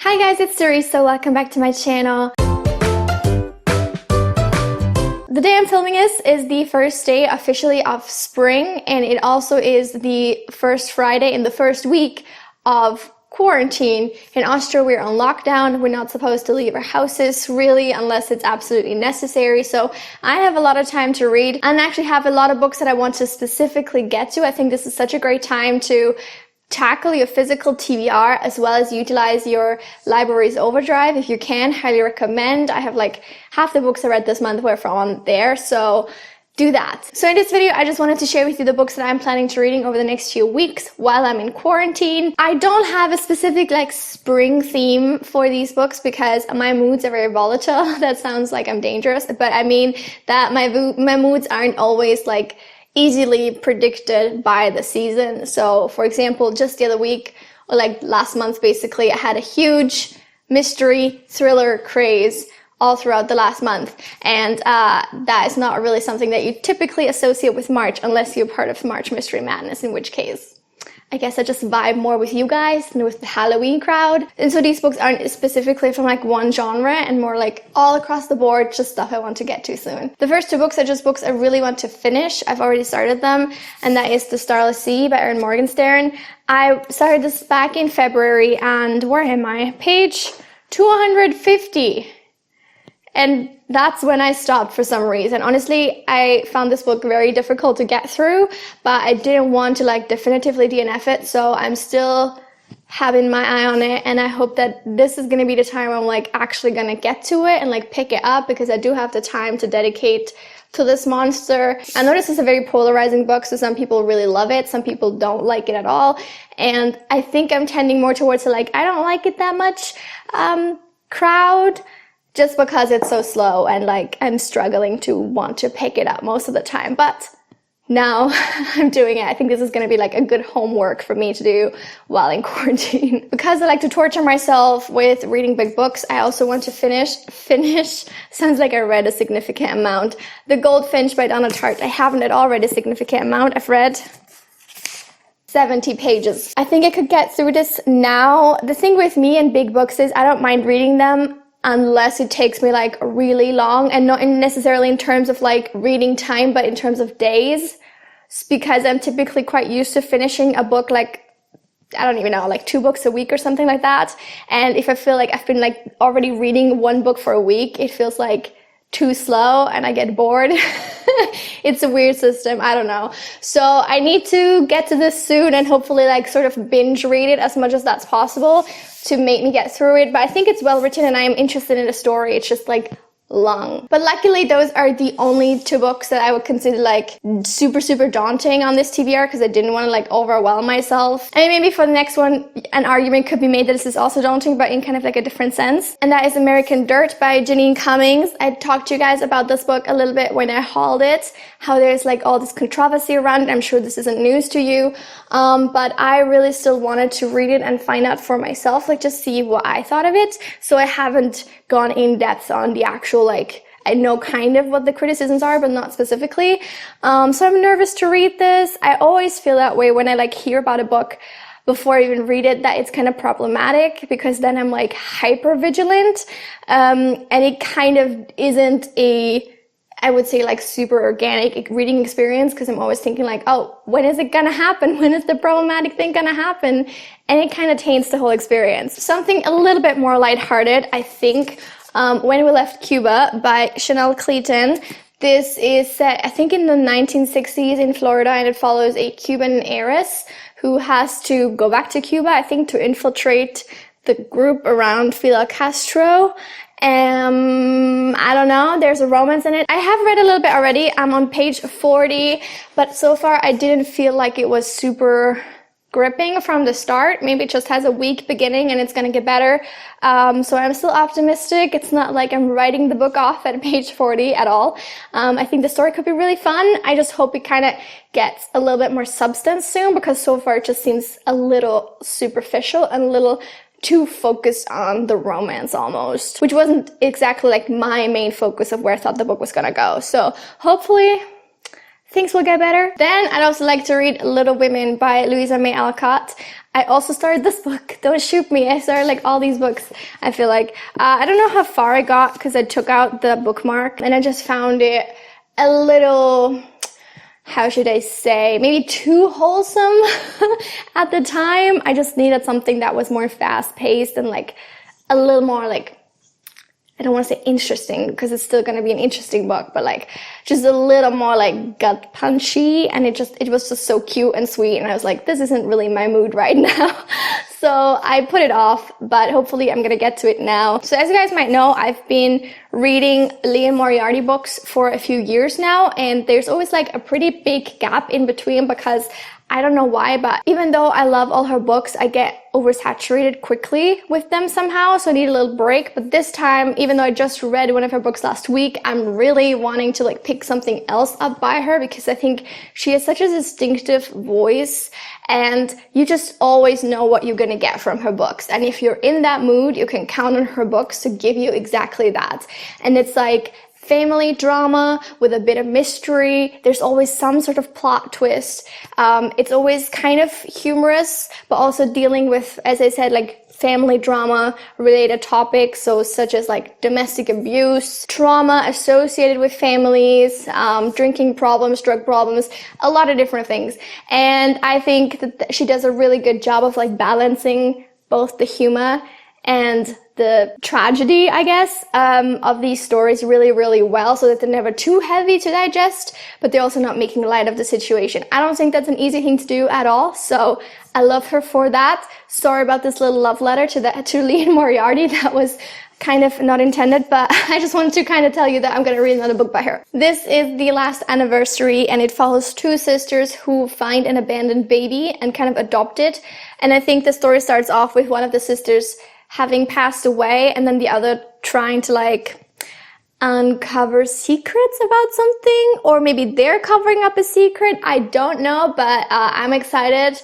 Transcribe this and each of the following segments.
Hi guys, it's Teresa. Welcome back to my channel. The day I'm filming this is the first day officially of spring, and it also is the first Friday in the first week of quarantine. In Austria, we're on lockdown. We're not supposed to leave our houses really unless it's absolutely necessary. So I have a lot of time to read and actually have a lot of books that I want to specifically get to. I think this is such a great time to tackle your physical TBR as well as utilize your library's overdrive if you can. Highly recommend. I have like half the books I read this month were from there, so do that. So in this video, I just wanted to share with you the books that I'm planning to reading over the next few weeks while I'm in quarantine. I don't have a specific like spring theme for these books because my moods are very volatile. That sounds like I'm dangerous, but I mean that my moods aren't always like easily predicted by the season. So for example, just the other week, or like last month basically, I had a huge mystery thriller craze all throughout the last month, and that is not really something that you typically associate with March unless you're part of March Mystery Madness, in which case I guess I just vibe more with you guys and with the Halloween crowd. And so these books aren't specifically from like one genre and more like all across the board, just stuff I want to get to soon. The first two books are just books I really want to finish. I've already started them, and that is The Starless Sea by Erin Morgenstern. I started this back in February, and where am I? Page 250. And that's when I stopped for some reason. Honestly, I found this book very difficult to get through, but I didn't want to like definitively DNF it, so I'm still having my eye on it, and I hope that this is gonna be the time I'm like actually gonna get to it and like pick it up, because I do have the time to dedicate to this monster. I know this is a very polarizing book, so some people really love it, some people don't like it at all, and I think I'm tending more towards the like, I don't like it that much crowd, just because it's so slow and like I'm struggling to want to pick it up most of the time. But now I'm doing it. I think this is going to be like a good homework for me to do while in quarantine. Because I like to torture myself with reading big books, I also want to finish, sounds like I read a significant amount, The Goldfinch by Donna Tartt. I haven't at all read a significant amount. I've read 70 pages. I think I could get through this now. The thing with me and big books is I don't mind reading them unless it takes me like really long, and not necessarily in terms of like reading time, but in terms of days, because I'm typically quite used to finishing a book like, I don't even know, like 2 books a week or something like that. And if I feel like I've been like already reading 1 book for a week, it feels like too slow and I get bored. It's a weird system, I don't know. So I need to get to this soon and hopefully like sort of binge read it as much as that's possible to make me get through it. But I think it's well written and I am interested in the story. It's just like long. But luckily those are the only 2 books that I would consider like super daunting on this TBR, because I didn't want to like overwhelm myself. I mean, maybe for the next one an argument could be made that this is also daunting, but in kind of like a different sense, and that is American Dirt by Janine Cummings. I talked to you guys about this book a little bit when I hauled it, how there's like all this controversy around it. I'm sure this isn't news to you, but I really still wanted to read it and find out for myself, like just see what I thought of it. So I haven't gone in depth on the actual, like, I know kind of what the criticisms are, but not specifically. So I'm nervous to read this. I always feel that way when I like hear about a book before I even read it, that it's kind of problematic, because then I'm like hyper vigilant, and it kind of isn't a, I would say like super organic reading experience, because I'm always thinking like, oh, when is it gonna happen? When is the problematic thing gonna happen? And it kind of taints the whole experience. Something a little bit more lighthearted, I think, When We Left Cuba by Chanel Clayton. This is set, I think, in the 1960s in Florida, and it follows a Cuban heiress who has to go back to Cuba, I think, to infiltrate the group around Fidel Castro. I don't know, there's a romance in it. I have read a little bit already. I'm on page 40, but so far I didn't feel like it was super gripping from the start. Maybe it just has a weak beginning and it's gonna get better. So I'm still optimistic. It's not like I'm writing the book off at page 40 at all. I think the story could be really fun. I just hope it kind of gets a little bit more substance soon, because so far it just seems a little superficial and a little too focused on the romance almost, which wasn't exactly like my main focus of where I thought the book was gonna go. So hopefully things will get better. Then I'd also like to read Little Women by Louisa May Alcott. I also started this book. Don't shoot me. I started like all these books, I feel like. I don't know how far I got because I took out the bookmark and I just found it a little, how should I say, maybe too wholesome at the time. I just needed something that was more fast-paced and like a little more like, I don't want to say interesting because it's still going to be an interesting book, but like just a little more like gut punchy, and it was just so cute and sweet, and I was like, this isn't really my mood right now. So I put it off, but hopefully I'm going to get to it now. So as you guys might know, I've been reading Liane Moriarty books for a few years now, and there's always like a pretty big gap in between because I don't know why, but even though I love all her books, I get oversaturated quickly with them somehow, so I need a little break. But this time, even though I just read one of her books last week, I'm really wanting to like pick something else up by her because I think she has such a distinctive voice, and you just always know what you're gonna get from her books. And if you're in that mood, you can count on her books to give you exactly that. And it's like family drama with a bit of mystery. There's always some sort of plot twist. It's always kind of humorous, but also dealing with, as I said, like family drama related topics, so such as like domestic abuse, trauma associated with families, drinking problems, drug problems, a lot of different things. And I think that she does a really good job of like balancing both the humor and the tragedy, I guess, of these stories really, really well, so that they're never too heavy to digest, but they're also not making light of the situation. I don't think that's an easy thing to do at all, so I love her for that. Sorry about this little love letter to Liane Moriarty. That was kind of not intended, but I just wanted to kind of tell you that I'm going to read another book by her. This is The Last Anniversary, and it follows two sisters who find an abandoned baby and kind of adopt it. And I think the story starts off with one of the sisters having passed away, and then the other trying to like uncover secrets about something, or maybe they're covering up a secret. I don't know, but I'm excited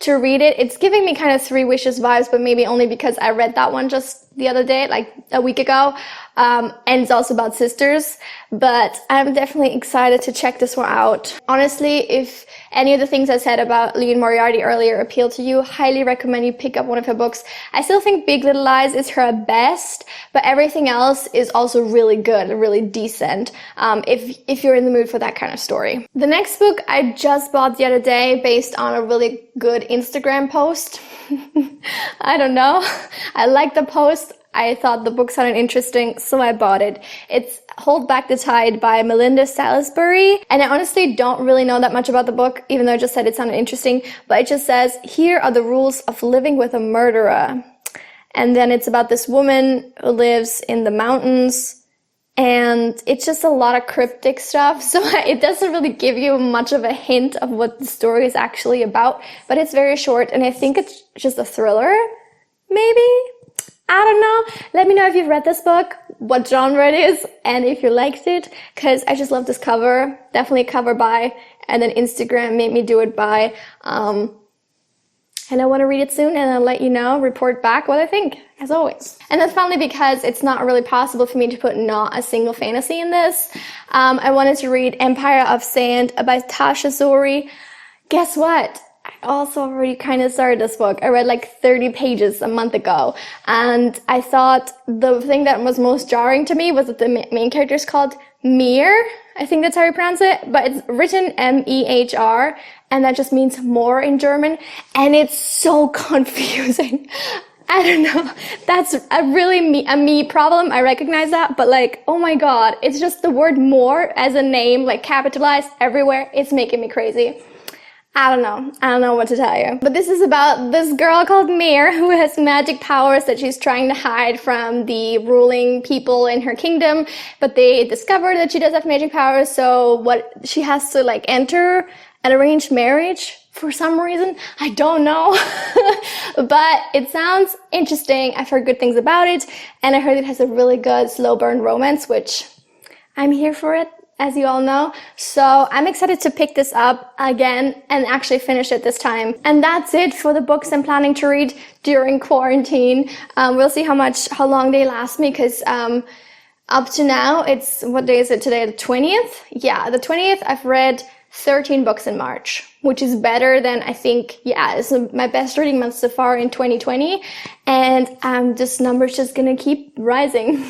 to read it. It's giving me kind of Three Wishes vibes, but maybe only because I read that one just the other day, like a week ago. And it's also about sisters, but I'm definitely excited to check this one out. Honestly, if any of the things I said about Liane Moriarty earlier appeal to you, highly recommend you pick up one of her books. I still think Big Little Lies is her best, but everything else is also really good, really decent, if you're in the mood for that kind of story. The next book I just bought the other day based on a really good Instagram post. I don't know. I liked the post. I thought the book sounded interesting, so I bought it. It's Hold Back the Tide by Melinda Salisbury. And I honestly don't really know that much about the book, even though I just said it sounded interesting. But it just says, here are the rules of living with a murderer. And then it's about this woman who lives in the mountains. And it's just a lot of cryptic stuff. So it doesn't really give you much of a hint of what the story is actually about. But it's very short, and I think it's just a thriller, maybe? I don't know. Let me know if you've read this book, what genre it is, and if you liked it, because I just love this cover. Definitely a cover by, and then Instagram made me do it by. And I want to read it soon, and I'll let you know, report back what I think, as always. And that's finally because it's not really possible for me to put not a single fantasy in this. I wanted to read Empire of Sand by Tasha Zori. Guess what? I also already kind of started this book. I read like 30 pages a month ago, and I thought the thing that was most jarring to me was that the main character is called Mir. I think that's how you pronounce it, but it's written M-E-H-R, and that just means more in German, and it's so confusing. I don't know. That's a really me problem. I recognize that, but like, oh my god, it's just the word more as a name, like capitalized everywhere. It's making me crazy. I don't know what to tell you. But this is about this girl called Mir who has magic powers that she's trying to hide from the ruling people in her kingdom. But they discover that she does have magic powers, so she has to like enter an arranged marriage for some reason. I don't know. But it sounds interesting. I've heard good things about it, and I heard it has a really good slow burn romance, which I'm here for it, as you all know. So I'm excited to pick this up again and actually finish it this time. And that's it for the books I'm planning to read during quarantine. We'll see how long they last me, because up to now, what day is it today? The 20th? Yeah, the 20th, I've read 13 books in March, which is better than I think, yeah, it's my best reading month so far in 2020. And this number's just gonna keep rising.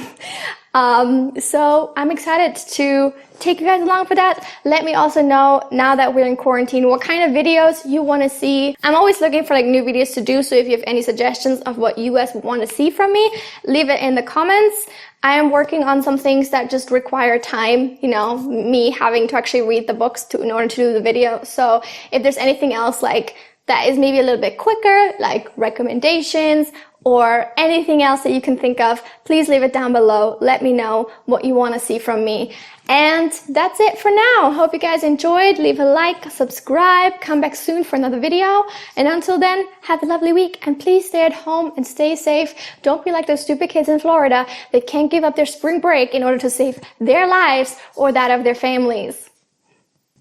So I'm excited to take you guys along for that. Let me also know, now that we're in quarantine, what kind of videos you want to see. I'm always looking for like new videos to do, so if you have any suggestions of what you guys want to see from me, leave it in the comments. I am working on some things that just require time, you know, me having to actually read the books in order to do the video. So if there's anything else like that is maybe a little bit quicker, like recommendations or anything else that you can think of, please leave it down below. Let me know what you want to see from me. And that's it for now. Hope you guys enjoyed. Leave a like, subscribe, come back soon for another video. And until then, have a lovely week and please stay at home and stay safe. Don't be like those stupid kids in Florida that can't give up their spring break in order to save their lives or that of their families.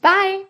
Bye.